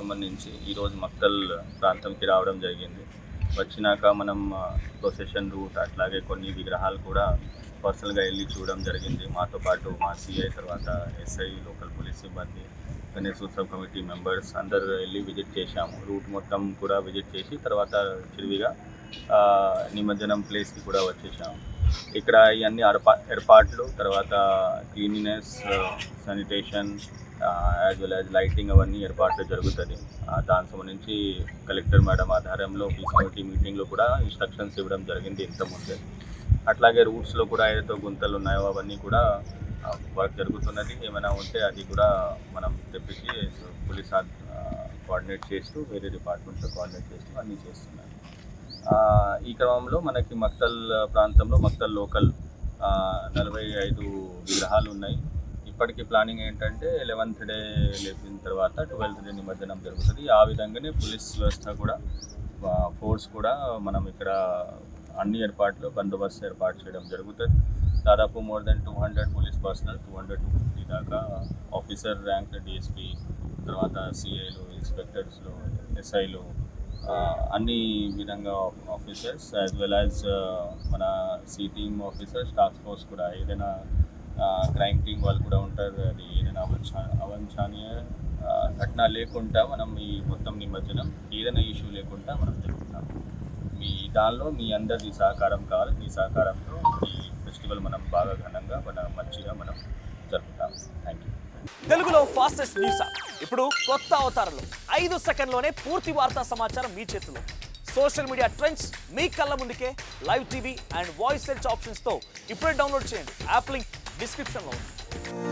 సంబంధించి ఈరోజు మక్తల్ ప్రాంతంకి రావడం జరిగింది. వచ్చినాక మనం ప్రొసెషన్ రూట్ అట్లాగే కొన్ని విగ్రహాలు కూడా పర్సనల్గా వెళ్ళి చూడడం జరిగింది. మాతో పాటు మా సిఐ, తర్వాత ఎస్ఐ, లోకల్ పోలీస్ సిబ్బంది, గణేష్ ఉత్సవ్ కమిటీ మెంబర్స్ అందరూ వెళ్ళి విజిట్ చేశాము. రూట్ మొత్తం కూడా విజిట్ చేసి తర్వాత చిరువిగా నిమజ్జనం ప్లేస్కి కూడా వచ్చేసాము. ఇక్కడ ఇవన్నీ ఏర్పాట్లు, తర్వాత cleanliness, sanitation as well as lighting అవన్నీ ఏర్పాట్లు జరుగుతుంది. దాని సంబంధించి కలెక్టర్ మేడం ఆధారంలో పీస్ కమిటీ మీటింగ్లో కూడా ఇన్స్ట్రక్షన్స్ ఇవ్వడం జరిగింది ఇంతకుముందే. అట్లాగే రూట్స్లో కూడా ఏదైతే గుంతలు ఉన్నాయో అవన్నీ కూడా వర్క్ జరుగుతున్నది. ఏమైనా ఉంటే అది కూడా మనం తెప్పించి పోలీస్ కోఆర్డినేట్ చేస్తూ, వేరే డిపార్ట్మెంట్తో కోఆర్డినేట్ చేస్తూ అన్నీ చేస్తున్నారు. ఈ క్రమంలో మనకి మక్తల్ ప్రాంతంలో మక్తల్ లోకల్ 45 విగ్రహాలు ఉన్నాయి. ఇప్పటికీ ప్లానింగ్ ఏంటంటే 11th డే లేచిన తర్వాత 12th డే నిమజ్జనం జరుగుతుంది. ఆ విధంగానే పోలీస్ వ్యవస్థ కూడా, ఫోర్స్ కూడా మనం ఇక్కడ అన్ని ఏర్పాట్లు, బందోబస్తు ఏర్పాటు చేయడం జరుగుతుంది. దాదాపు మోర్ దెన్ 200 పోలీస్ పర్సనల్, 200-250 దాకా ఆఫీసర్ ర్యాంక్ డిఎస్పీ, తర్వాత సిఐలు, ఇన్స్పెక్టర్స్లు, ఎస్ఐలు, అన్ని విధంగా ఆఫీసర్స్ యాజ్ వెల్ యాజ్ మన C team officers, task force కూడా, ఏదైనా క్రైమ్ టీం వాళ్ళు కూడా ఉంటారు. అది ఏదైనా అవాంఛనీయ ఘటన లేకుండా మనం ఈ మొత్తం నిమజ్జనం ఏదైనా ఇష్యూ లేకుండా మనం జరుగుతాం. దానిలో మీ అందరి సహకారం కావాలి. మీ సహకారంతో ఈ ఫెస్టివల్ మనం బాగా ఘనంగా మంచిగా మనం జరుపుతాం. Thank you. తెలుగులో ఫాస్టెస్ట్ న్యూస్ ఇప్పుడు కొత్త అవతారంలో 5 సెకండ్లోనే పూర్తి వార్తా సమాచారం మీ చేతిలో. సోషల్ మీడియా ట్రెండ్స్ మీ కళ్ళ ముందుకే live TV and voice search ఆప్షన్స్తో ఇప్పుడే డౌన్లోడ్ చేయండి. యాప్ లింక్ డిస్క్రిప్షన్లో ఉంది.